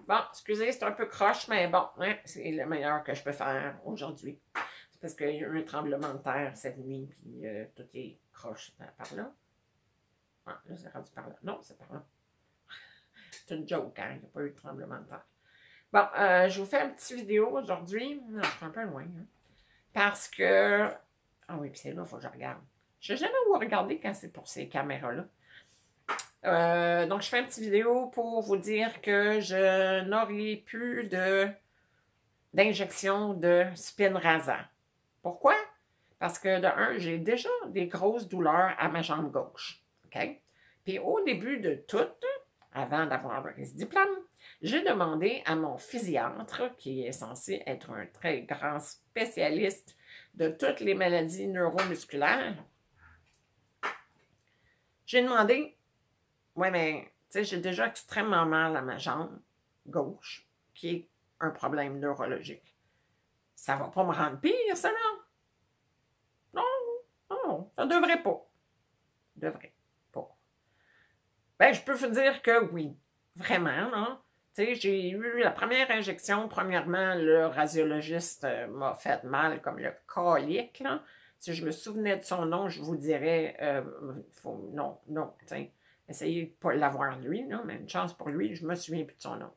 Bon, excusez, c'est un peu croche, mais bon, hein, c'est le meilleur que je peux faire aujourd'hui. C'est parce qu'il y a eu un tremblement de terre cette nuit, puis tout est croche par là. Ah, là, c'est rendu par là. Non, c'est par là. C'est une joke, hein, il n'y a pas eu de tremblement de terre. Bon, je vous fais une petite vidéo aujourd'hui. Non, je suis un peu loin, hein, parce que... Ah oui, puis c'est là, il faut que je regarde. Je ne sais jamais où regarder quand c'est pour ces caméras-là. Donc, je fais une petite vidéo pour vous dire que je n'aurai plus d'injection de Spinraza. Pourquoi? Parce que, de un, j'ai déjà des grosses douleurs à ma jambe gauche. OK? Puis, au début de tout, avant d'avoir ce diplôme, j'ai demandé à mon physiatre, qui est censé être un très grand spécialiste de toutes les maladies neuromusculaires, j'ai demandé, ouais, mais, tu sais, j'ai déjà extrêmement mal à ma jambe gauche, qui est un problème neurologique. Ça va pas me rendre pire, ça, là? Non, non, ça devrait pas. Devrait pas. Ben, je peux vous dire que oui, vraiment, là. Tu sais, j'ai eu la première injection. Premièrement, le radiologiste m'a fait mal comme le colique, là. Si je me souvenais de son nom, je vous dirais, non, non, tiens, essayez de ne pas l'avoir lui, là, mais une chance pour lui, je me souviens plus de son nom.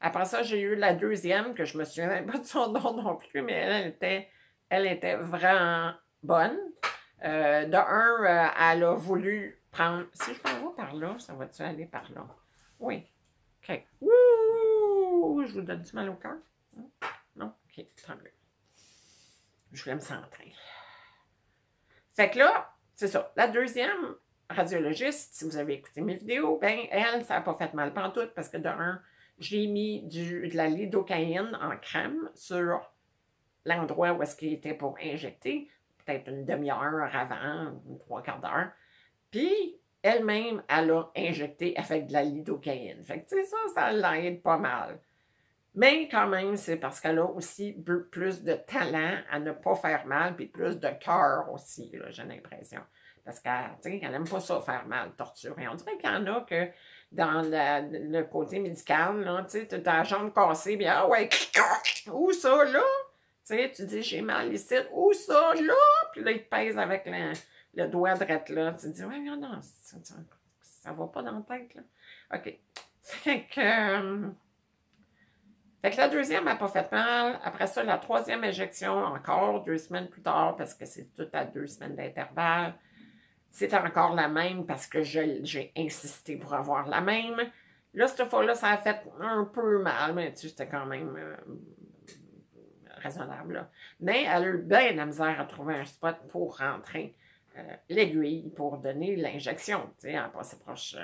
Après ça, j'ai eu la deuxième, que je me souviens même pas de son nom non plus, mais elle était vraiment bonne. De un, elle a voulu prendre... Si je m'en vais par là, ça va-tu aller par là? Oui. OK. Wouh! Je vous donne du mal au cœur? Non? OK, tant mieux. Je voulais me centrer. Fait que là, c'est ça. La deuxième radiologiste, si vous avez écouté mes vidéos, ben elle, ça n'a pas fait mal pantoute parce que de un, j'ai mis de la lidocaïne en crème sur l'endroit où est-ce qu'il était pour injecter, peut-être une demi-heure avant, trois quarts d'heure. Puis, elle-même, elle a injecté avec de la lidocaïne. Fait que, tu sais, ça l'aide pas mal. Mais quand même, c'est parce qu'elle a aussi plus de talent à ne pas faire mal, puis plus de cœur aussi, j'ai l'impression. Parce qu'elle n'aime pas ça faire mal, torturer. On dirait qu'il y en a que dans le côté médical, tu sais, tu as la jambe cassée, bien, ah ouais, où ça, là? Tu sais, tu dis, j'ai mal ici, où ça, là? Puis là, il te pèse avec le doigt droit, là. Tu te dis, ouais, non, ça va pas dans la tête, là. OK. Fait que la deuxième n'a pas fait mal. Après ça, la troisième injection, encore 2 semaines plus tard, parce que c'est tout à 2 semaines d'intervalle. C'était encore la même parce que j'ai insisté pour avoir la même. Là, cette fois-là, ça a fait un peu mal, mais tu sais, c'était quand même raisonnable. Là. Mais elle a eu bien de la misère à trouver un spot pour rentrer l'aiguille pour donner l'injection. Tu sais, elle a passé proche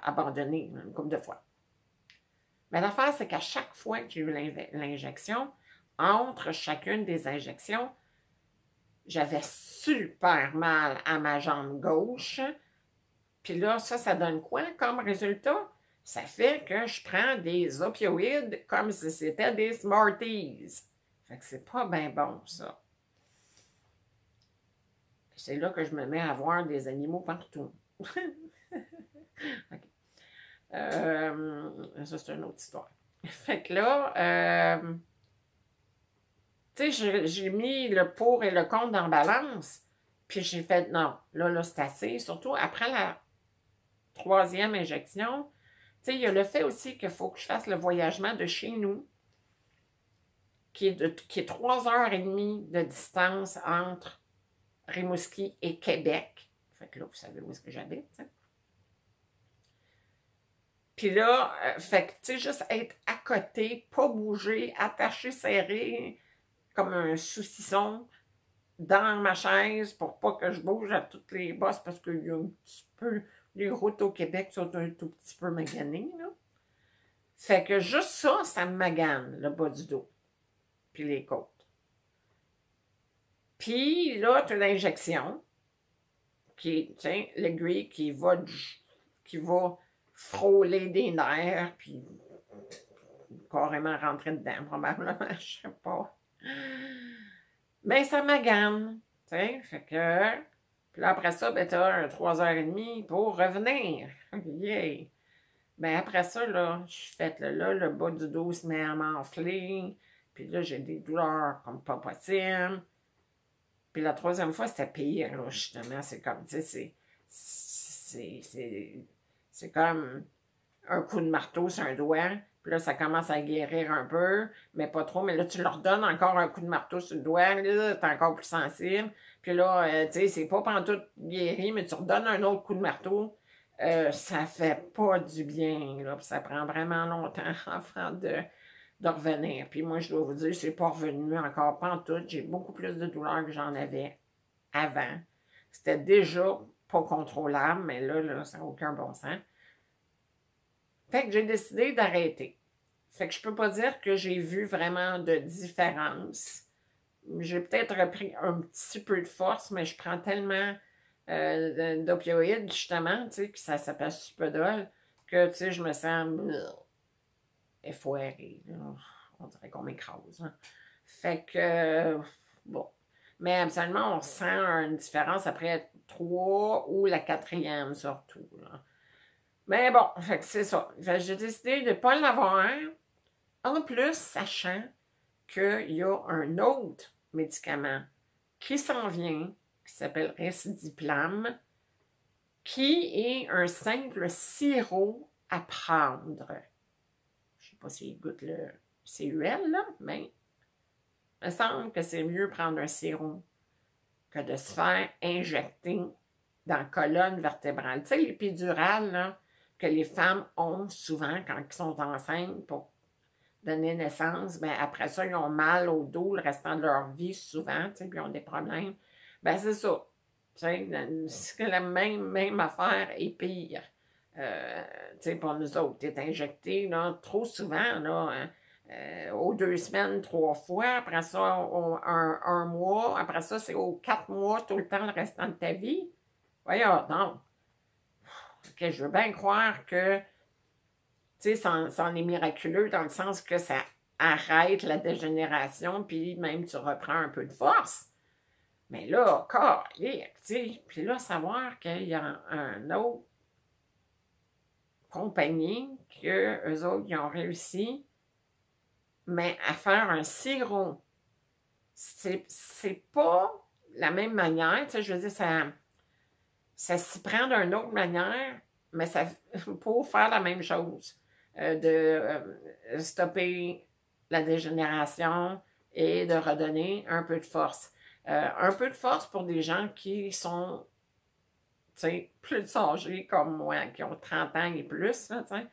abandonnée une couple de fois. Mais l'affaire, c'est qu'à chaque fois que j'ai eu l'injection, entre chacune des injections, j'avais super mal à ma jambe gauche. Puis là, ça donne quoi comme résultat? Ça fait que je prends des opioïdes comme si c'était des Smarties. Fait que c'est pas bien bon, ça. C'est là que je me mets à voir des animaux partout. OK. Ça, c'est une autre histoire. Fait que là, tu sais, j'ai mis le pour et le contre dans la balance, puis j'ai fait, non, là, c'est assez. Surtout après la troisième injection, tu sais, il y a le fait aussi qu'il faut que je fasse le voyagement de chez nous, qui est 3 heures et demie de distance entre Rimouski et Québec. Fait que là, vous savez où est-ce que j'habite, t'sais. Puis là, fait que, tu sais, juste être à côté, pas bouger, attaché, serré, comme un saucisson dans ma chaise pour pas que je bouge à toutes les bosses parce qu'il y a un petit peu... Les routes au Québec sont un tout petit peu maganées, là. Fait que juste ça, ça me magane, le bas du dos. Puis les côtes. Puis là, tu as l'injection, qui, tiens, l'aiguille qui va frôler des nerfs, puis carrément rentrer dedans, probablement, je sais pas. Mais ça magane, tu sais, fait que... Puis là, après ça, ben, t'as 3 heures et demie pour revenir. Yay! Ben après ça, là, je suis faite là, le bas du dos se met à m'enfler. Puis là, j'ai des douleurs comme pas possible. Puis la troisième fois, c'était pire, là, justement. C'est comme, tu sais, c'est comme un coup de marteau sur un doigt. Puis là, ça commence à guérir un peu, mais pas trop. Mais là, tu leur donnes encore un coup de marteau sur le doigt. Là, t'es encore plus sensible. Puis là, tu sais, c'est pas pantoute guéri, mais tu redonnes un autre coup de marteau. Ça fait pas du bien, là. Puis ça prend vraiment longtemps avant de revenir. Puis moi, je dois vous dire, c'est pas revenu encore pantoute. J'ai beaucoup plus de douleur que j'en avais avant. C'était déjà pas contrôlable, mais là ça n'a aucun bon sens. Fait que j'ai décidé d'arrêter. Fait que je peux pas dire que j'ai vu vraiment de différence. J'ai peut-être repris un petit peu de force, mais je prends tellement d'opioïdes, justement, tu sais, que ça s'appelle Superdol, que, tu sais, je me sens effoirée. On dirait qu'on m'écrase. Hein. Fait que, bon. Mais absolument, on sent une différence après 3 ou la 4e, surtout. Là. Mais bon, fait que c'est ça. J'ai décidé de ne pas l'avoir. En plus, sachant qu'il y a un autre médicament qui s'en vient, qui s'appelle Recidiplam, qui est un simple sirop à prendre. Je ne sais pas s'il goûte le CUL, là, mais il me semble que c'est mieux prendre un sirop que de se faire injecter dans la colonne vertébrale. Tu sais, l'épidurale, là, que les femmes ont souvent quand elles sont enceintes pour donner naissance, ben après ça, ils ont mal au dos le restant de leur vie, souvent, tu sais, puis ils ont des problèmes. Ben c'est ça. Tu sais, c'est la même affaire et pire. Tu sais, pour nous autres, tu es injecté, là, trop souvent, là, aux 2 semaines, 3 fois, après ça, un mois, après ça, c'est aux 4 mois, tout le temps, le restant de ta vie. Voyons, non. OK, je veux bien croire que, tu sais, c'en est miraculeux dans le sens que ça arrête la dégénération, puis même tu reprends un peu de force. Mais là, tu sais, puis là, savoir qu'il y a un autre compagnie que eux autres, ils ont réussi, mais à faire un sirop. C'est pas la même manière, tu sais, je veux dire, ça s'y prend d'une autre manière, mais ça pour faire la même chose, de stopper la dégénération et de redonner un peu de force. Un peu de force pour des gens qui sont, tu sais, plus âgés comme moi, qui ont 30 ans et plus, là, tu sais.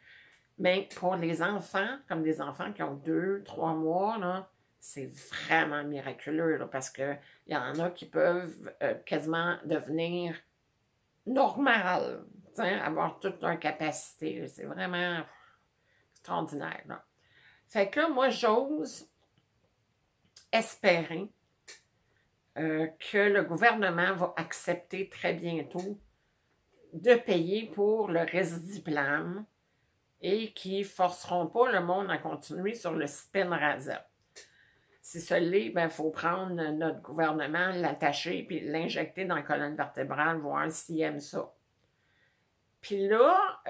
Mais pour les enfants, comme des enfants qui ont 2, 3 mois, là, c'est vraiment miraculeux, là, parce qu'il y en a qui peuvent quasiment devenir normal, avoir toute leur capacité. C'est vraiment extraordinaire. Là. Fait que là, moi, j'ose espérer que le gouvernement va accepter très bientôt de payer pour le Recidiplam et qui ne forceront pas le monde à continuer sur le Spinraza. Si ça l'est, ben, il faut prendre notre gouvernement, l'attacher puis l'injecter dans la colonne vertébrale, voir s'il aime ça. Puis là,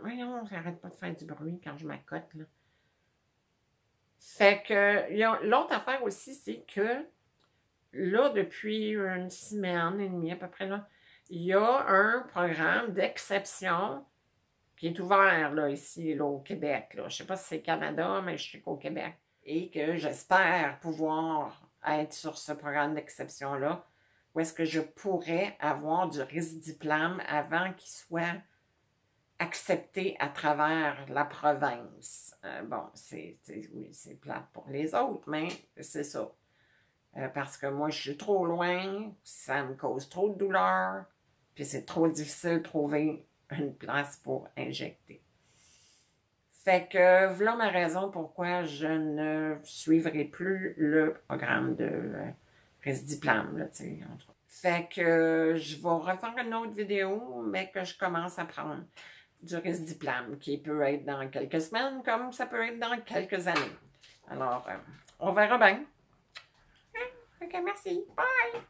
voyons, j'arrête pas de faire du bruit quand je m'accote, là. Fait que, l'autre affaire aussi, c'est que, là, depuis une semaine et demie à peu près, là, il y a un programme d'exception qui est ouvert, là, ici, là, au Québec, là. Je sais pas si c'est Canada, mais je sais qu'au Québec. Et que j'espère pouvoir être sur ce programme d'exception-là, où est-ce que je pourrais avoir du Recidiplam avant qu'il soit accepté à travers la province. Bon, oui, c'est plate pour les autres, mais c'est ça. Parce que moi, je suis trop loin, ça me cause trop de douleur, puis c'est trop difficile de trouver une place pour injecter. Fait que voilà ma raison pourquoi je ne suivrai plus le programme de Recidiplam, là, tu sais, entre autres. Fait que je vais refaire une autre vidéo, mais que je commence à prendre du Recidiplam, qui peut être dans quelques semaines, comme ça peut être dans quelques années. Alors, on verra bien. OK, merci. Bye!